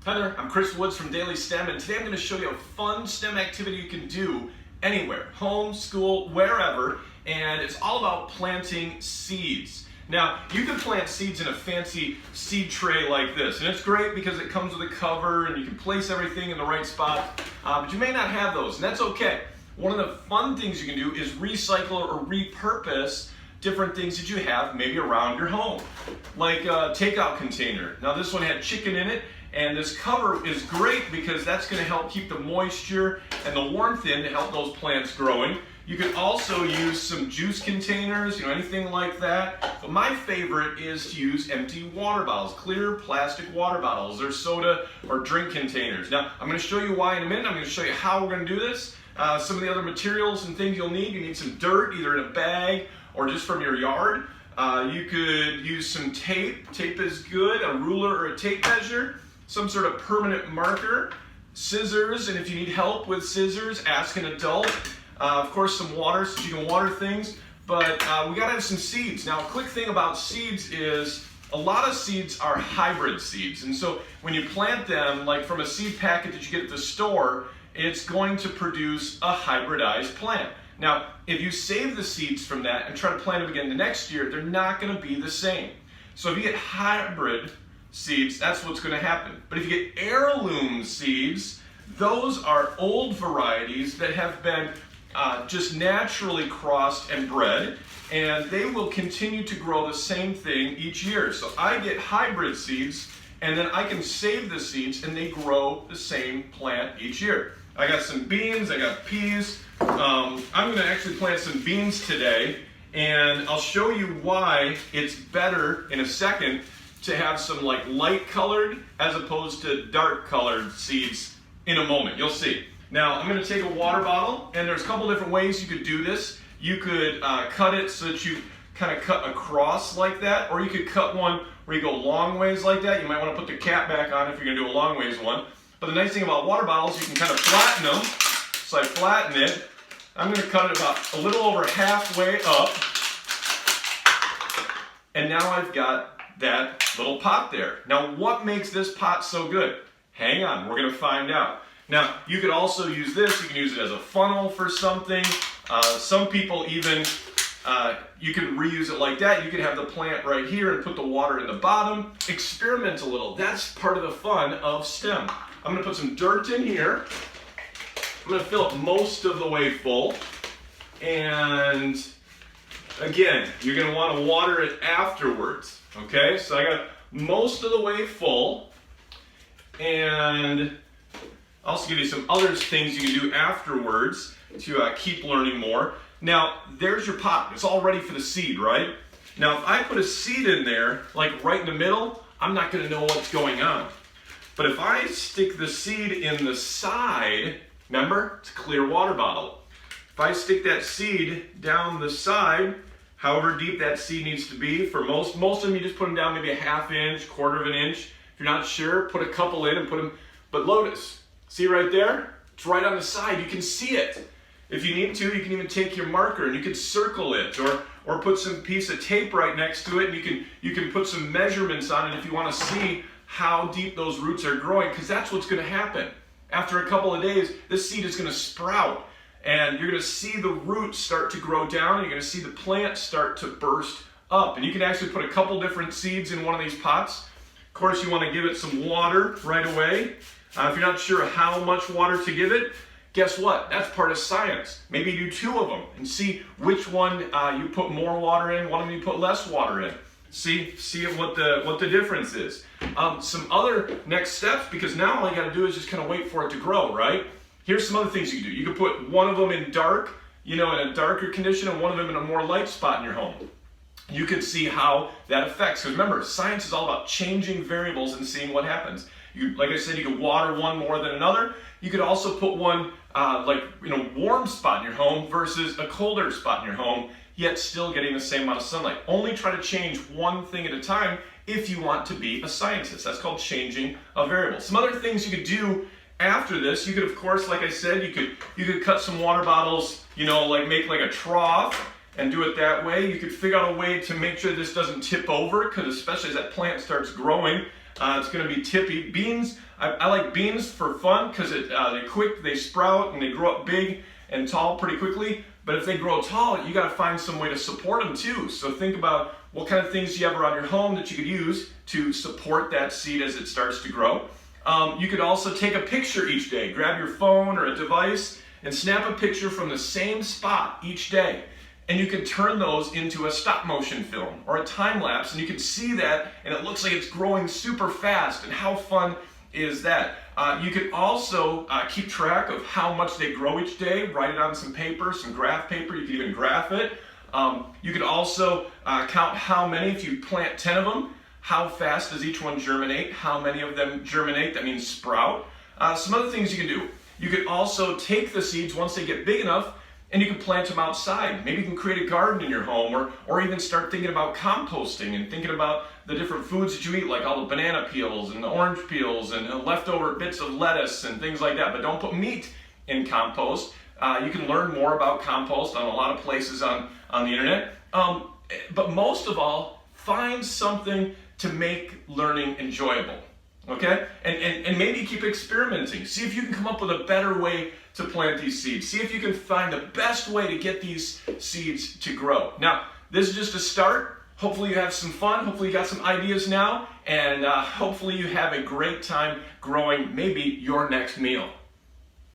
Hi there, I'm Chris Woods from Daily STEM, and today I'm going to show you a fun STEM activity you can do anywhere, home, school, wherever, and it's all about planting seeds. Now, you can plant seeds in a fancy seed tray like this, and it's great because it comes with a cover and you can place everything in the right spot, but you may not have those, and that's okay. One of the fun things you can do is recycle or repurpose different things that you have maybe around your home, like a takeout container. Now this one had chicken in it, and this cover is great because that's going to help keep the moisture and the warmth in to help those plants growing. You could also use some juice containers, anything like that. But my favorite is to use empty water bottles, clear plastic water bottles, or soda or drink containers. Now, I'm going to show you why in a minute. I'm going to show you how we're going to do this. Some of the other materials and things you'll need. You need some dirt, either in a bag or just from your yard. You could use some tape. Tape is good, a ruler or a tape measure. Some sort of permanent marker, scissors, and if you need help with scissors, ask an adult. Of course, some water so you can water things, but we gotta have some seeds. Now, a quick thing about seeds is a lot of seeds are hybrid seeds, and so when you plant them, like from a seed packet that you get at the store, it's going to produce a hybridized plant. Now, if you save the seeds from that and try to plant them again the next year, they're not gonna be the same. So if you get hybrid seeds, that's what's going to happen. But if you get heirloom seeds, those are old varieties that have been just naturally crossed and bred, and they will continue to grow the same thing each year. So I get hybrid seeds, and then I can save the seeds, and they grow the same plant each year. I got some beans, I got peas. I'm going to actually plant some beans today, and I'll show you why it's better in a second to have some like light colored as opposed to dark colored seeds in a moment. You'll see. Now I'm going to take a water bottle, and there's a couple different ways you could do this. You could cut it so that you kind of cut across like that, or you could cut one where you go long ways like that. You might want to put the cap back on if you're going to do a long ways one. But the nice thing about water bottles, you can kind of flatten them. So I flatten it. I'm going to cut it about a little over halfway up, and now I've got that little pot there. Now, what makes this pot so good? Hang on, we're going to find out. Now, you could also use this. You can use it as a funnel for something. Some people even, you can reuse it like that. You could have the plant right here and put the water in the bottom. Experiment a little. That's part of the fun of STEM. I'm going to put some dirt in here. I'm going to fill it most of the way full. And again, you're going to want to water it afterwards. Okay, so I got most of the way full, and I'll also give you some other things you can do afterwards to keep learning more. Now, there's your pot. It's all ready for the seed, right? Now, if I put a seed in there, like right in the middle, I'm not going to know what's going on. But if I stick the seed in the side, remember, it's a clear water bottle. If I stick that seed down the side, however deep that seed needs to be, for most of them you just put them down maybe a ½ inch, quarter of an inch. If you're not sure, put a couple in and put them, but lotus, see right there? It's right on the side, you can see it. If you need to, you can even take your marker and you can circle it, or put some piece of tape right next to it, and you can put some measurements on it if you want to see how deep those roots are growing, because that's what's going to happen. After a couple of days, this seed is going to sprout. And you're going to see the roots start to grow down, and you're going to see the plant start to burst up. And you can actually put a couple different seeds in one of these pots. Of course, you want to give it some water right away. If you're not sure how much water to give it, guess what? That's part of science. Maybe do 2 of them and see which one you put more water in, one of them you put less water in. See what the difference is. Some other next steps, because now all you got to do is just kind of wait for it to grow, right? Here's some other things you can do. You can put one of them in dark, in a darker condition, and one of them in a more light spot in your home. You can see how that affects. Because remember, science is all about changing variables and seeing what happens. Like I said, you could water one more than another. You could also put one warm spot in your home versus a colder spot in your home, yet still getting the same amount of sunlight. Only try to change one thing at a time if you want to be a scientist. That's called changing a variable. Some other things you could do after this, you could, of course, like I said, you could cut some water bottles, make like a trough and do it that way. You could figure out a way to make sure this doesn't tip over, because especially as that plant starts growing, It's going to be tippy. Beans, I like beans for fun because they're quick, they sprout, and they grow up big and tall pretty quickly. But if they grow tall, you got to find some way to support them too. So think about what kind of things you have around your home that you could use to support that seed as it starts to grow. You could also take a picture each day. Grab your phone or a device and snap a picture from the same spot each day. And you can turn those into a stop motion film or a time lapse, and you can see that, and it looks like it's growing super fast. And how fun is that? You can also keep track of how much they grow each day. Write it on some paper, some graph paper. You can even graph it. You could also count how many, if you plant 10 of them, how fast does each one germinate? How many of them germinate? That means sprout. Some other things you can do. You could also take the seeds once they get big enough, and you can plant them outside. Maybe you can create a garden in your home, or even start thinking about composting and thinking about the different foods that you eat, like all the banana peels and the orange peels and the leftover bits of lettuce and things like that. But don't put meat in compost. You can learn more about compost on a lot of places on the internet. But most of all, find something to make learning enjoyable. Okay? And maybe keep experimenting. See if you can come up with a better way to plant these seeds. See if you can find the best way to get these seeds to grow. Now, this is just a start. Hopefully you have some fun. Hopefully you got some ideas now. And hopefully you have a great time growing maybe your next meal.